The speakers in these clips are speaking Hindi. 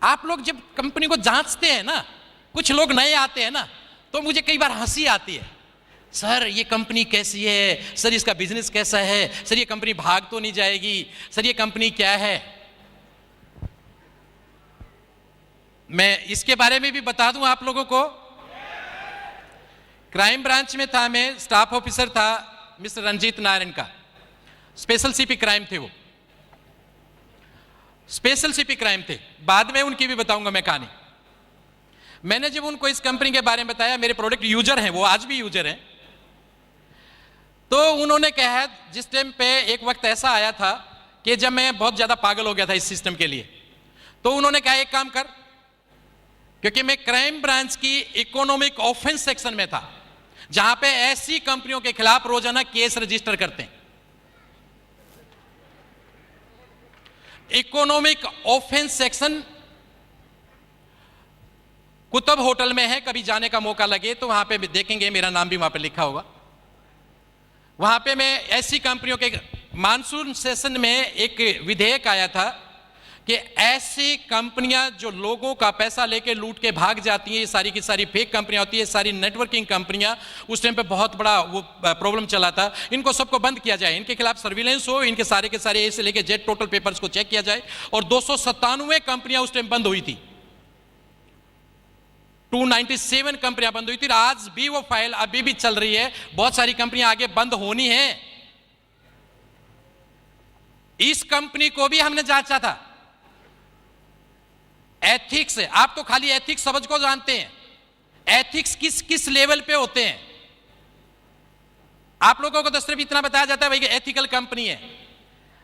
आप लोग जब कंपनी को जांचते हैं ना, कुछ लोग नए आते हैं ना, तो मुझे कई बार हंसी आती है, सर ये कंपनी कैसी है, सर इसका बिजनेस कैसा है, सर ये कंपनी भाग तो नहीं जाएगी, सर ये कंपनी क्या है। मैं इसके बारे में भी बता दूं आप लोगों को। क्राइम ब्रांच में था, मैं स्टाफ ऑफिसर था मिस्टर रंजीत नारायण का, स्पेशल सीपी क्राइम थे वो, स्पेशल सीपी क्राइम थे। बाद में उनकी भी बताऊंगा मैं कहानी। मैंने जब उनको इस कंपनी के बारे में बताया, मेरे प्रोडक्ट यूजर हैं वो, आज भी यूजर हैं, तो उन्होंने कहा, जिस टाइम पे एक वक्त ऐसा आया था कि जब मैं बहुत ज्यादा पागल हो गया था इस सिस्टम के लिए, तो उन्होंने कहा एक काम कर, क्योंकि मैं क्राइम ब्रांच की इकोनॉमिक ऑफेंस सेक्शन में था, जहां पे ऐसी कंपनियों के खिलाफ रोजाना केस रजिस्टर करते हैं। Economic offence section Qutub hotel में है, कभी जाने का मौका लगे तो वहां पे देखेंगे, मेरा नाम भी वहां पे लिखा होगा। वहां पे मैं ऐसी कंपनियों के, मानसून सेशन में एक विधेयक आया था कि ऐसी कंपनियां जो लोगों का पैसा लेके लूट के भाग जाती हैं, ये सारी की सारी फेक कंपनियां होती है, सारी नेटवर्किंग कंपनियां, उस टाइम पे बहुत बड़ा वो प्रॉब्लम चला था, इनको सबको बंद किया जाए, इनके खिलाफ सर्विलेंस हो, इनके सारे के सारे ए से लेके जेड टोटल पेपर्स को चेक किया जाए। और 297 कंपनियां उस टाइम बंद हुई थी, 297 कंपनियां बंद हुई थी। आज भी वो फाइल अभी भी चल रही है, बहुत सारी कंपनियां आगे बंद होनी है। इस कंपनी को भी हमने जांचा था, एथिक्स है, आप तो खाली एथिक्स समझ को जानते हैं, एथिक्स किस किस लेवल पे होते हैं। आप लोगों को तो सिर्फ इतना बताया जाता है भाई कि एथिकल कंपनी है।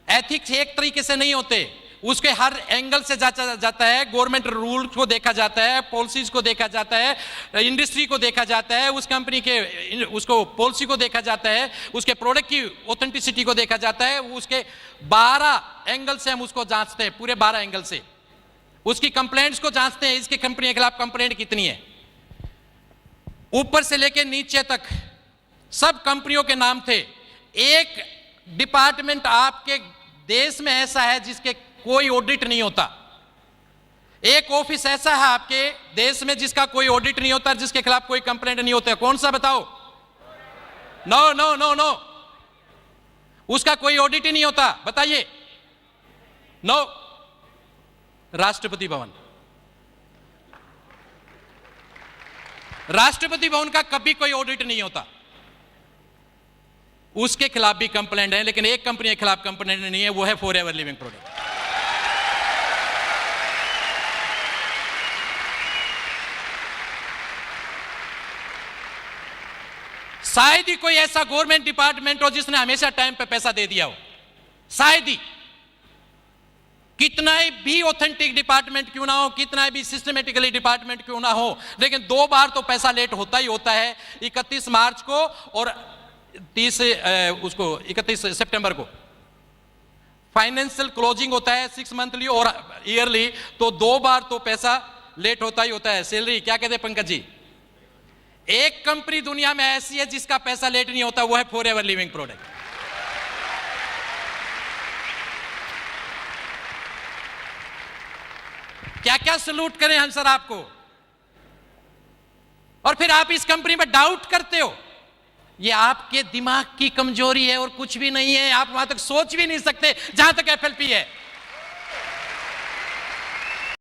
एथिक्स एक तरीके से नहीं होते, उसके हर एंगल से जांचा जाता है, गवर्नमेंट रूल को देखा जाता है, पॉलिसीज को देखा जाता है, इंडस्ट्री को देखा जाता है, उस कंपनी के उसको पॉलिसी को देखा जाता है, उसके प्रोडक्ट की ऑथेंटिसिटी को देखा जाता है, उसके 12 एंगल से हम उसको जांचते हैं, पूरे 12 एंगल से उसकी कंप्लेंट्स को जांचते हैं, इसकी कंपनी के खिलाफ कंप्लेंट कितनी है, ऊपर से लेकर नीचे तक सब कंपनियों के नाम थे। एक डिपार्टमेंट आपके देश में ऐसा है जिसके कोई ऑडिट नहीं होता, एक ऑफिस ऐसा है आपके देश में जिसका कोई ऑडिट नहीं होता, जिसके खिलाफ कोई कंप्लेंट नहीं होता। कौन सा बताओ? नो नो नो नो, उसका कोई ऑडिट ही नहीं होता, बताइए। नो, राष्ट्रपति भवन। राष्ट्रपति भवन का कभी कोई ऑडिट नहीं होता, उसके खिलाफ भी कंप्लेंट है, लेकिन एक कंपनी के खिलाफ कंप्लेंट नहीं है, वो है फॉरएवर लिविंग प्रोडक्ट। शायद ही कोई ऐसा गवर्नमेंट डिपार्टमेंट हो जिसने हमेशा टाइम पे पैसा दे दिया हो, शायद ही। कितना भी ऑथेंटिक डिपार्टमेंट क्यों ना हो, कितना भी सिस्टमेटिकली डिपार्टमेंट क्यों ना हो, लेकिन 2 बार तो पैसा लेट होता ही होता है, 31 मार्च को और 31 सितंबर को फाइनेंशियल क्लोजिंग होता है, 6 मंथली और ईयरली, तो 2 बार तो पैसा लेट होता ही होता है। सैलरी क्या कहते हैं पंकज जी? एक कंपनी दुनिया में ऐसी है जिसका पैसा लेट नहीं होता, वो है फॉरएवर लिविंग प्रोडक्ट। क्या क्या सलूट करें हम सर आपको, और फिर आप इस कंपनी में डाउट करते हो। ये आपके दिमाग की कमजोरी है और कुछ भी नहीं है, आप वहां तक सोच भी नहीं सकते जहां तक एफएलपी है।